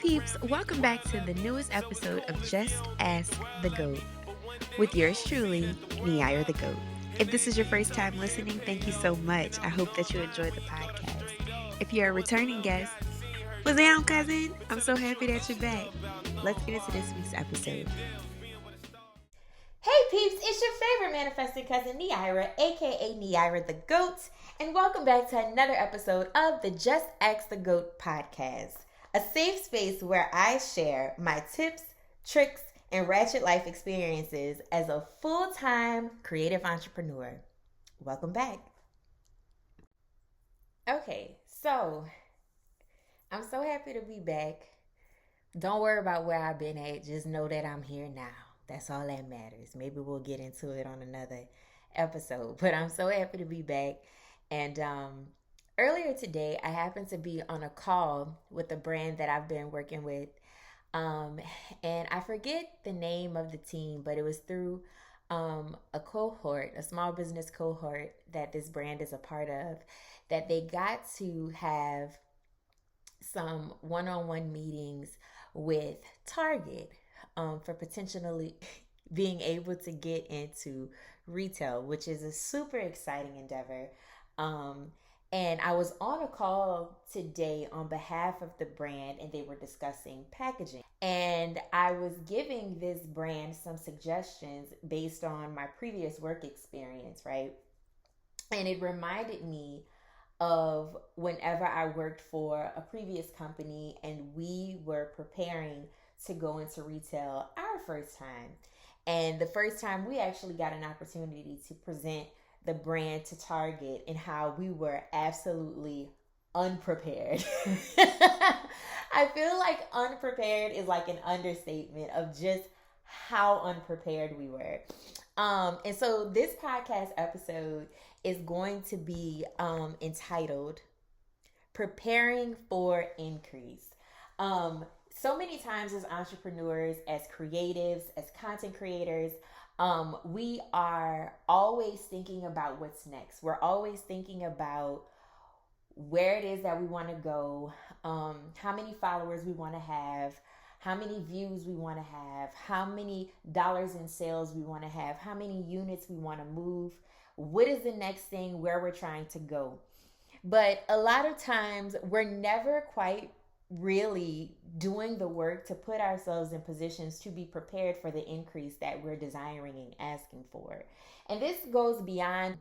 peeps, welcome back to the newest episode of Just Ask the G.O.A.T with yours truly, Neira the G.O.A.T. If this is your first time listening, thank you so much. I hope that you enjoyed the podcast. If you're a returning guest, what's down, cousin? I'm so happy that you're back. Let's get into this week's episode. Hey peeps, it's your favorite manifesting cousin Neira, aka Neira the G.O.A.T, and welcome back to another episode of the Just Ask the G.O.A.T podcast, a safe space where I share my tips, tricks, and ratchet life experiences as a full-time creative entrepreneur. Welcome back. Okay, so I'm so happy to be back. Don't worry about where I've been at, just know that I'm here now. That's all that matters. Maybe we'll get into it on another episode. But I'm so happy to be back. And earlier today, I happened to be on a call with a brand that I've been working with. And I forget the name of the team, but it was through a cohort, a small business cohort that this brand is a part of, that they got to have some one-on-one meetings with Target. For potentially being able to get into retail, which is a super exciting endeavor. And I was on a call today on behalf of the brand, and they were discussing packaging. And I was giving this brand some suggestions based on my previous work experience, right? And it reminded me of whenever I worked for a previous company and we were preparing to go into retail our first time. And the first time we actually got an opportunity to present the brand to Target, and how we were absolutely unprepared. I feel like unprepared is like an understatement of just how unprepared we were. And so this podcast episode is going to be entitled Preparing for Increase. So many times as entrepreneurs, as creatives, as content creators, we are always thinking about what's next. We're always thinking about where it is that we want to go, how many followers we want to have, how many views we want to have, how many dollars in sales we want to have, how many units we want to move, what is the next thing, where we're trying to go. But a lot of times we're never quite really doing the work to put ourselves in positions to be prepared for the increase that we're desiring and asking for. And this goes beyond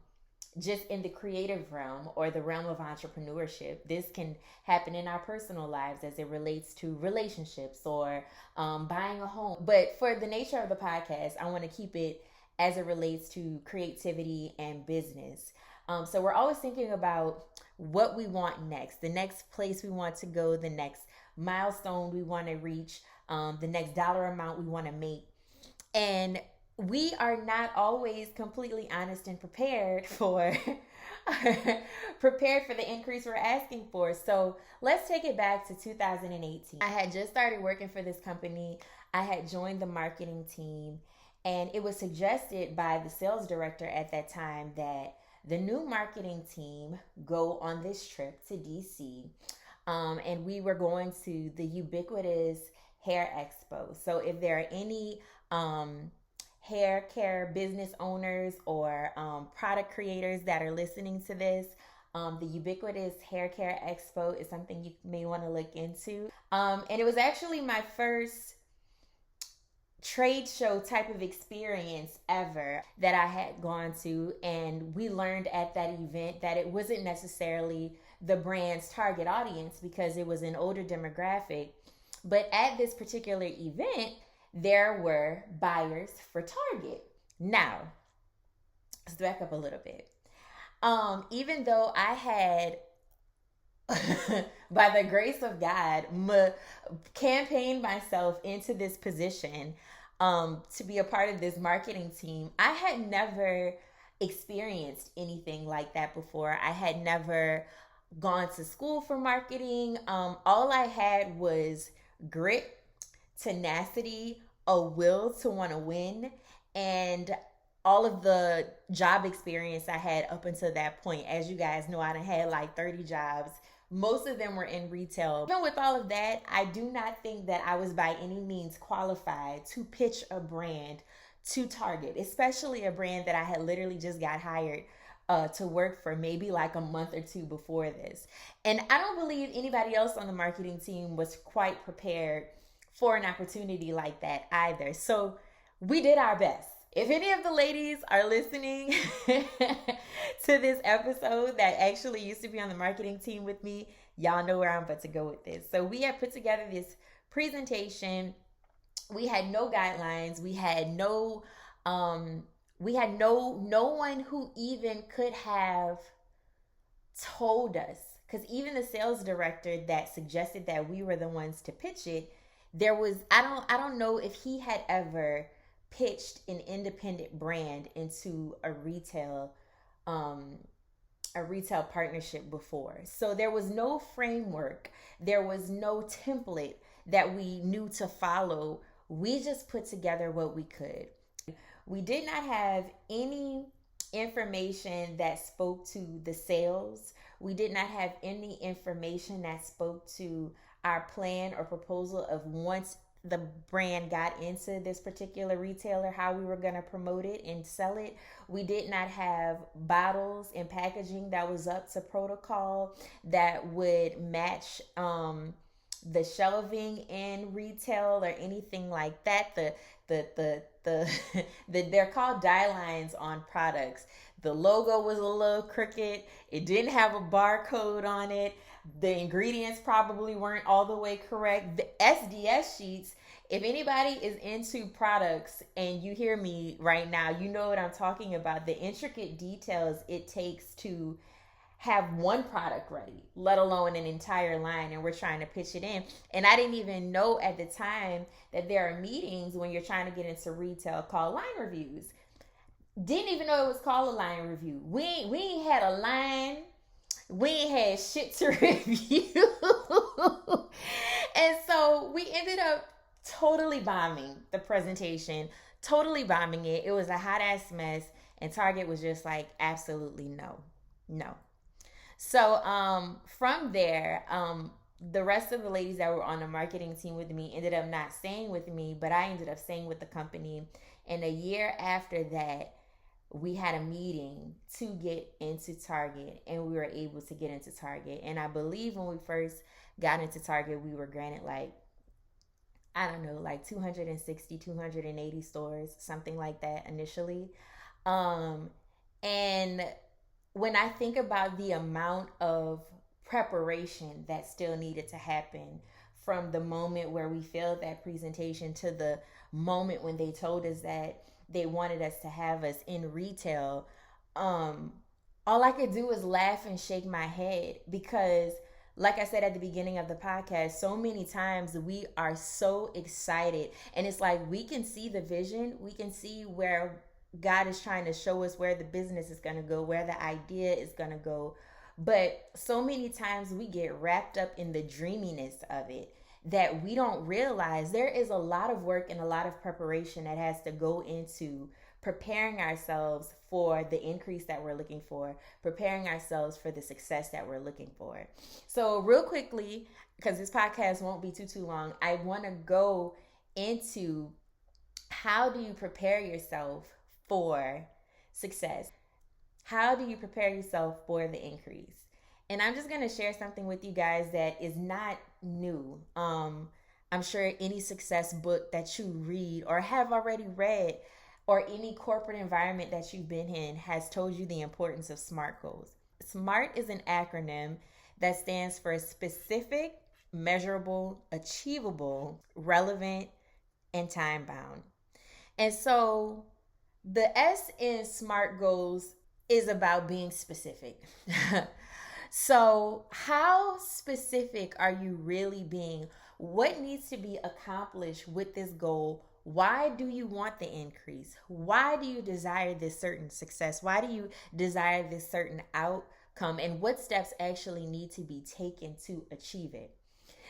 just in the creative realm or the realm of entrepreneurship. This can happen in our personal lives as it relates to relationships or buying a home. But for the nature of the podcast, I want to keep it as it relates to creativity and business. So we're always thinking about what we want next, the next place we want to go, the next milestone we want to reach, the next dollar amount we want to make. And we are not always completely honest and prepared for the increase we're asking for. So let's take it back to 2018. I had just started working for this company. I had joined the marketing team, and it was suggested by the sales director at that time that the new marketing team go on this trip to DC. And we were going to the ubiquitous hair expo. So if there are any hair care business owners or product creators that are listening to this, the ubiquitous hair care expo is something you may want to look into. And it was actually my first trade show type of experience ever that I had gone to. And we learned at that event that it wasn't necessarily the brand's target audience because it was an older demographic. But at this particular event, there were buyers for Target. Now, let's back up a little bit. Even though I had by the grace of God, campaigned myself into this position to be a part of this marketing team, I had never experienced anything like that before. I had never gone to school for marketing. All I had was grit, tenacity, a will to want to win, and all of the job experience I had up until that point. As you guys know, I done had like 30 jobs Most of them were in retail. Even with all of that, I do not think that I was by any means qualified to pitch a brand to Target, especially a brand that I had literally just got hired to work for maybe like a month or two before this. And I don't believe anybody else on the marketing team was quite prepared for an opportunity like that either. So we did our best. If any of the ladies are listening to this episode that actually used to be on the marketing team with me, y'all know where I'm about to go with this. So we had put together this presentation. We had no guidelines. We had no one who even could have told us, because even the sales director that suggested that we were the ones to pitch it, there was I don't know if he had ever pitched an independent brand into a retail partnership before. So there was no framework, there was no template that we knew to follow. We just put together what we could. We did not have any information that spoke to the sales. We did not have any information that spoke to our plan or proposal of once the brand got into this particular retailer, how we were going to promote it and sell it. We did not have bottles and packaging that was up to protocol that would match the shelving in retail or anything like that. They're called die lines on products. The logo was a little crooked. It didn't have a barcode on it. The ingredients probably weren't all the way correct. The SDS sheets, if anybody is into products and you hear me right now, you know what I'm talking about. The intricate details it takes to have one product ready, let alone an entire line, and we're trying to pitch it in. And I didn't even know at the time that there are meetings when you're trying to get into retail called line reviews. Didn't even know it was called a line review. We ain't had a line. We ain't had shit to review. And so we ended up totally bombing the presentation, totally bombing it. It was a hot ass mess. And Target was just like, absolutely no. So from there, the rest of the ladies that were on the marketing team with me ended up not staying with me, but I ended up staying with the company. And a year after that, we had a meeting to get into Target, and we were able to get into Target. And I believe when we first got into Target, we were granted like 260, 280 stores, something like that initially. And when I think about the amount of preparation that still needed to happen from the moment where we failed that presentation to the moment when they told us that they wanted us to have us in retail, all I could do was laugh and shake my head, because like I said at the beginning of the podcast, so many times we are so excited, and it's like we can see the vision, we can see where God is trying to show us where the business is going to go, where the idea is going to go. But so many times we get wrapped up in the dreaminess of it that we don't realize there is a lot of work and a lot of preparation that has to go into preparing ourselves for the increase that we're looking for, preparing ourselves for the success that we're looking for. So real quickly, because this podcast won't be too long, I want to go into how do you prepare yourself for success? How do you prepare yourself for the increase? And I'm just going to share something with you guys that is not new. I'm sure any success book that you read or have already read, or any corporate environment that you've been in, has told you the importance of SMART goals. SMART is an acronym that stands for specific, measurable, achievable, relevant, and time bound. And so the S in SMART goals is about being specific. So how specific are you really being? What needs to be accomplished with this goal? Why do you want the increase? Why do you desire this certain success? Why do you desire this certain outcome? And what steps actually need to be taken to achieve it?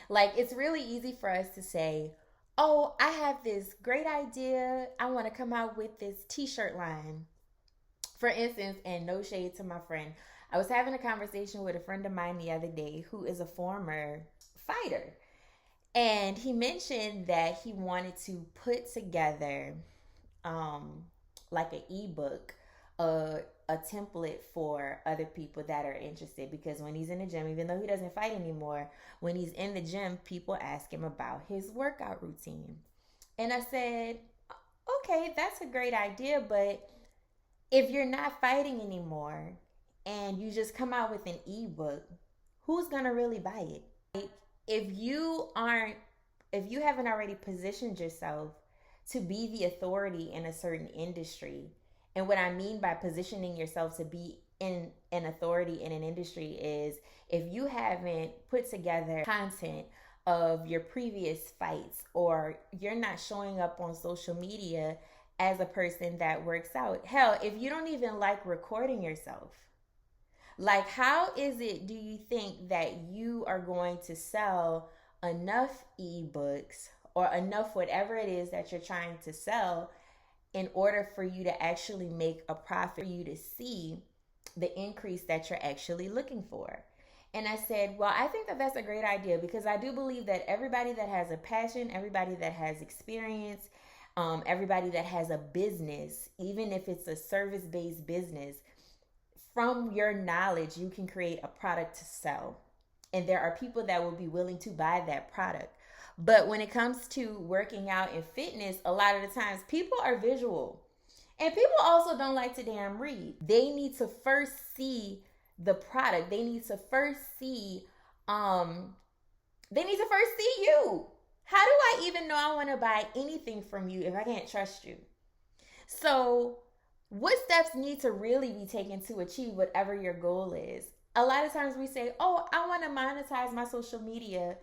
Like, it's really easy for us to say, oh, I have this great idea. I want to come out with this t-shirt line. For instance, and no shade to my friend, I was having a conversation with a friend of mine the other day who is a former fighter. And he mentioned that he wanted to put together um like an ebook, a template for other people that are interested, because when he's in the gym, even though he doesn't fight anymore, when he's in the gym, people ask him about his workout routine. And I said, okay, that's a great idea, but if you're not fighting anymore and you just come out with an ebook, who's going to really buy it? Like, if you aren't if you haven't already positioned yourself to be the authority in a certain industry, and what I mean by positioning yourself to be in an authority in an industry is if you haven't put together content of your previous fights, or you're not showing up on social media as a person that works out. Hell, if you don't even like recording yourself, like, how is it, do you think, that you are going to sell enough ebooks or enough whatever it is that you're trying to sell in order for you to actually make a profit, for you to see the increase that you're actually looking for? And I said, well, I think that that's a great idea, because I do believe that everybody that has a passion, everybody that has experience, everybody that has a business, even if it's a service-based business, from your knowledge, you can create a product to sell. And there are people that will be willing to buy that product. But when it comes to working out and fitness, a lot of the times people are visual. And people also don't like to damn read. They need to first see the product. They need to first see you. How do I even know I want to buy anything from you if I can't trust you? So what steps need to really be taken to achieve whatever your goal is? A lot of times we say, oh, I want to monetize my social media,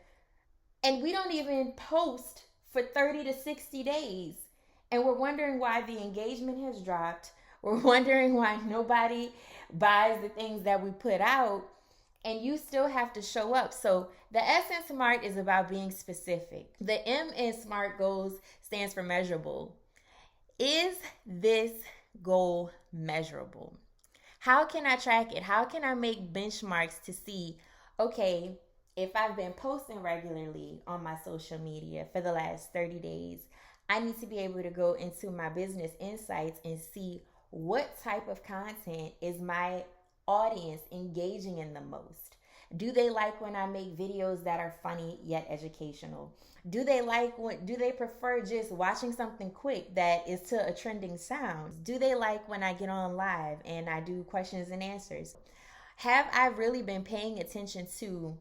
and we don't even post for 30 to 60 days. And we're wondering why the engagement has dropped. We're wondering why nobody buys the things that we put out, and you still have to show up. So the S in SMART is about being specific. The M in SMART goals stands for measurable. Is this goal measurable? How can I track it? How can I make benchmarks to see, okay, if I've been posting regularly on my social media for the last 30 days, I need to be able to go into my business insights and see what type of content is my audience engaging in the most. Do they like when I make videos that are funny yet educational? Do they prefer just watching something quick that is to a trending sound? Do they like when I get on live and I do questions and answers? Have I really been paying attention to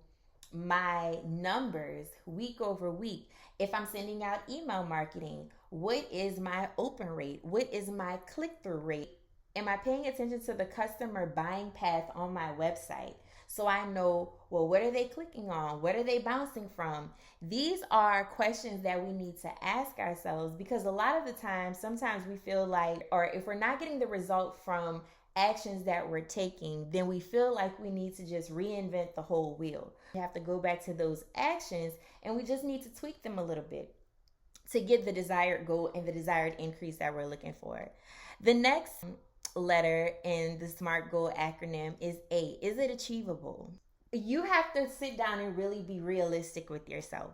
my numbers week over week? If I'm sending out email marketing, what is my open rate? What is my click-through rate? Am I paying attention to the customer buying path on my website? So I know, well, what are they clicking on? What are they bouncing from? These are questions that we need to ask ourselves, because a lot of the time, sometimes we feel like, or if we're not getting the result from actions that we're taking, then we feel like we need to just reinvent the whole wheel. We have to go back to those actions, and we just need to tweak them a little bit to get the desired goal and the desired increase that we're looking for. The next letter in the SMART goal acronym is A. Is it achievable? You have to sit down and really be realistic with yourself.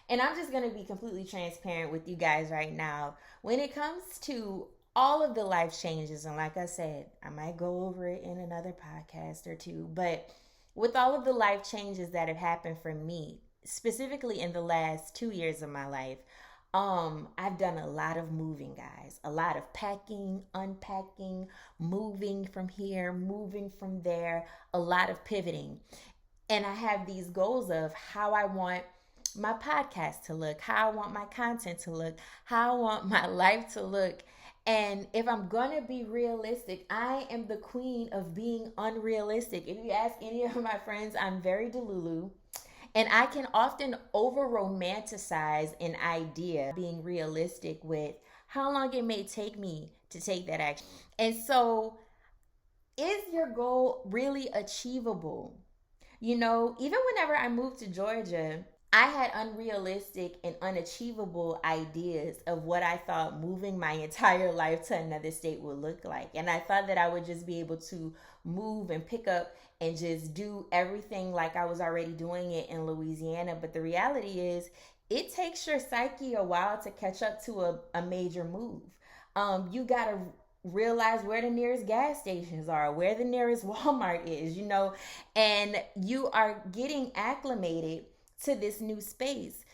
And I'm just going to be completely transparent with you guys right now. When it comes to all of the life changes, and like I said, I might go over it in another podcast or two, but with all of the life changes that have happened for me, specifically in the last 2 years of my life, I've done a lot of moving, guys. A lot of packing, unpacking, moving from here, moving from there, a lot of pivoting. And I have these goals of how I want my podcast to look, how I want my content to look, how I want my life to look. And if I'm going to be realistic, I am the queen of being unrealistic. If you ask any of my friends, I'm very delulu. And I can often over-romanticize an idea, being realistic with how long it may take me to take that action. And so, is your goal really achievable? You know, even whenever I moved to Georgia, I had unrealistic and unachievable ideas of what I thought moving my entire life to another state would look like. And I thought that I would just be able to move and pick up and just do everything like I was already doing it in Louisiana. But the reality is, it takes your psyche a while to catch up to a major move. You got to realize where the nearest gas stations are, where the nearest Walmart is, and you are getting acclimated to this new space.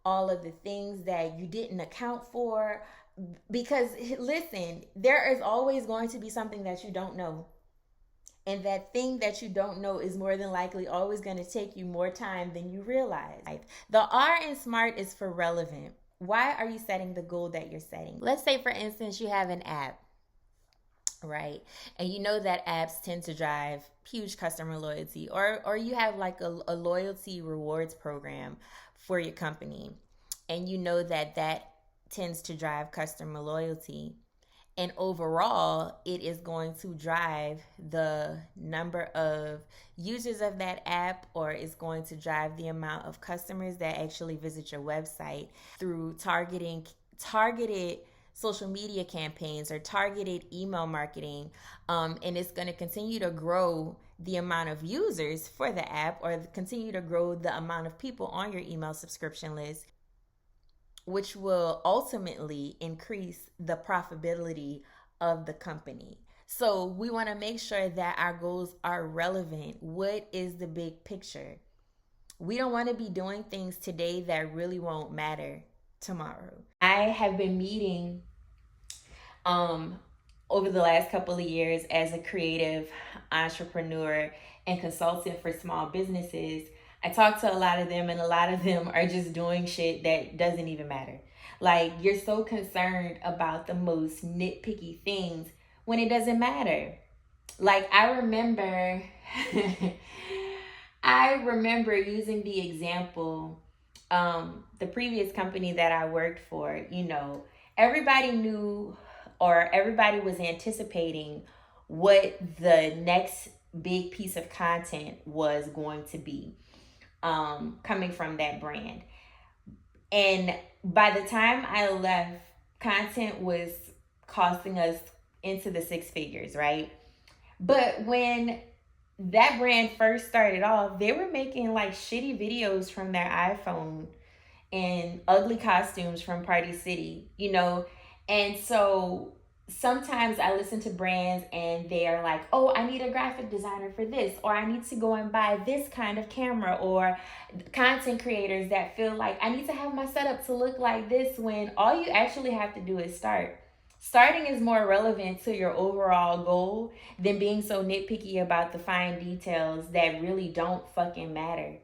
All of the things that you didn't account for. Because, listen, there is always going to be something that you don't know. And that thing that you don't know is more than likely always going to take you more time than you realize. The R in SMART is for relevant. Why are you setting the goal that you're setting? Let's say, for instance, you have an app, right? And you know that apps tend to drive huge customer loyalty, or you have like a loyalty rewards program for your company, and you know that that tends to drive customer loyalty, and overall it is going to drive the number of users of that app, or it's going to drive the amount of customers that actually visit your website through targeted social media campaigns or targeted email marketing. And it's going to continue to grow the amount of users for the app, or continue to grow the amount of people on your email subscription list, which will ultimately increase the profitability of the company. So we want to make sure that our goals are relevant. What is the big picture? We don't want to be doing things today that really won't matter tomorrow. I have been meeting um, over the last couple of years as a creative entrepreneur and consultant for small businesses. I talk to a lot of them, and a lot of them are just doing shit that doesn't even matter. Like, you're so concerned about the most nitpicky things when it doesn't matter. Like, I remember using the example, the previous company that I worked for, everybody knew, or everybody was anticipating what the next big piece of content was going to be, coming from that brand. And by the time I left, content was costing us into the six figures, right? But when that brand first started off, they were making like shitty videos from their iPhone and ugly costumes from Party City. And so sometimes I listen to brands and they are like, oh, I need a graphic designer for this, or I need to go and buy this kind of camera, or content creators that feel like I need to have my setup to look like this, when all you actually have to do is start. Starting is more relevant to your overall goal than being so nitpicky about the fine details that really don't fucking matter.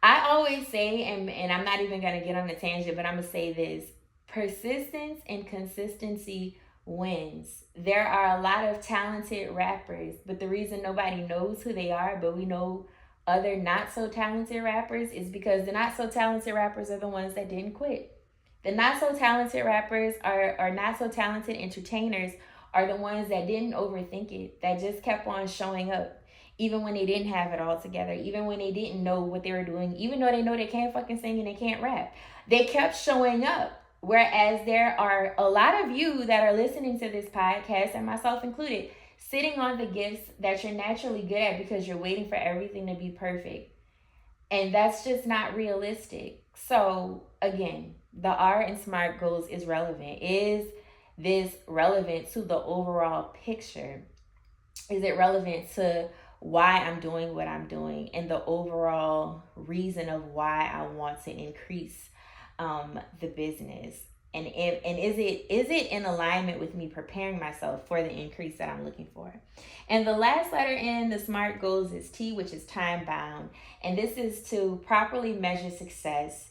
I always say, and I'm not even going to get on a tangent, but I'm going to say this: persistence and consistency wins. There are a lot of talented rappers, but the reason nobody knows who they are, but we know other not so talented rappers, is because the not so talented rappers are the ones that didn't quit. The not so talented rappers are not so talented entertainers are the ones that didn't overthink it, that just kept on showing up, even when they didn't have it all together, even when they didn't know what they were doing, even though they know they can't fucking sing and they can't rap. They kept showing up. Whereas there are a lot of you that are listening to this podcast, and myself included, sitting on the gifts that you're naturally good at because you're waiting for everything to be perfect. And that's just not realistic. So, again, the R in SMART goals is relevant. Is this relevant to the overall picture? Is it relevant to why I'm doing what I'm doing, and the overall reason of why I want to increase the business? And is it in alignment with me preparing myself for the increase that I'm looking for? And the last letter in the SMART goals is T, which is time bound. And this is to properly measure success,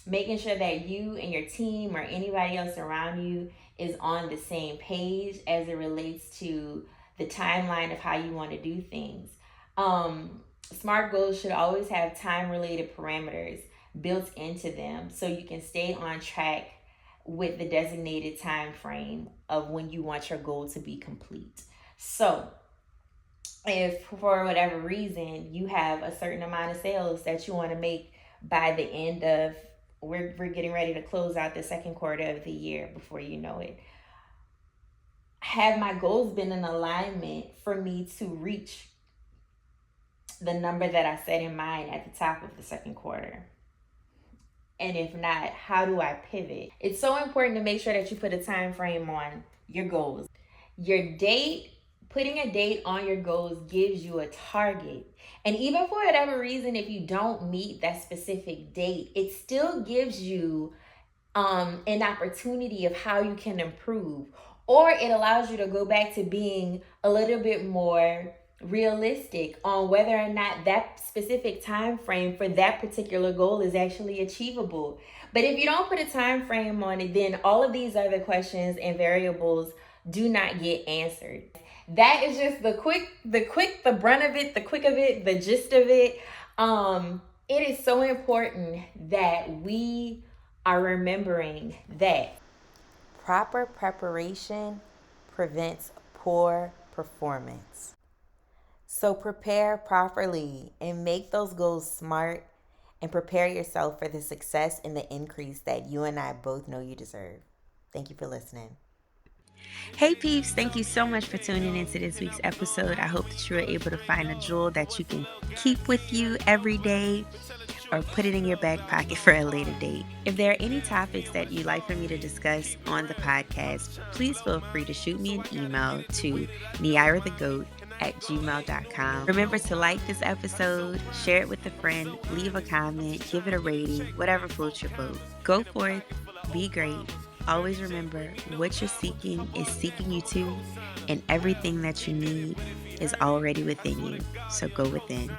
making sure that you and your team or anybody else around you is on the same page as it relates to the timeline of how you want to do things. SMART goals should always have time related parameters built into them so you can stay on track with the designated time frame of when you want your goal to be complete. So, if for whatever reason you have a certain amount of sales that you want to make by the end of, we're getting ready to close out the second quarter of the year before you know it, have my goals been in alignment for me to reach the number that I set in mind at the top of the second quarter? And if not, how do I pivot? It's so important to make sure that you put a time frame on your goals. Your date, putting a date on your goals gives you a target. And even for whatever reason, if you don't meet that specific date, it still gives you an opportunity of how you can improve. Or it allows you to go back to being a little bit more realistic on whether or not that specific time frame for that particular goal is actually achievable. But if you don't put a time frame on it, then all of these other questions and variables do not get answered. That is just the brunt of it, the quick of it, the gist of it. It is so important that we are remembering that proper preparation prevents poor performance. So prepare properly and make those goals SMART and prepare yourself for the success and the increase that you and I both know you deserve. Thank you for listening. Hey peeps, thank you so much for tuning into this week's episode. I hope that you were able to find a jewel that you can keep with you every day or put it in your back pocket for a later date. If there are any topics that you'd like for me to discuss on the podcast, please feel free to shoot me an email to Neira the G.O.A.T @gmail.com. Remember to like this episode, share it with a friend, leave a comment, give it a rating, whatever floats your boat. Go forth, be great. Always remember what you're seeking is seeking you too, and everything that you need is already within you. So go within.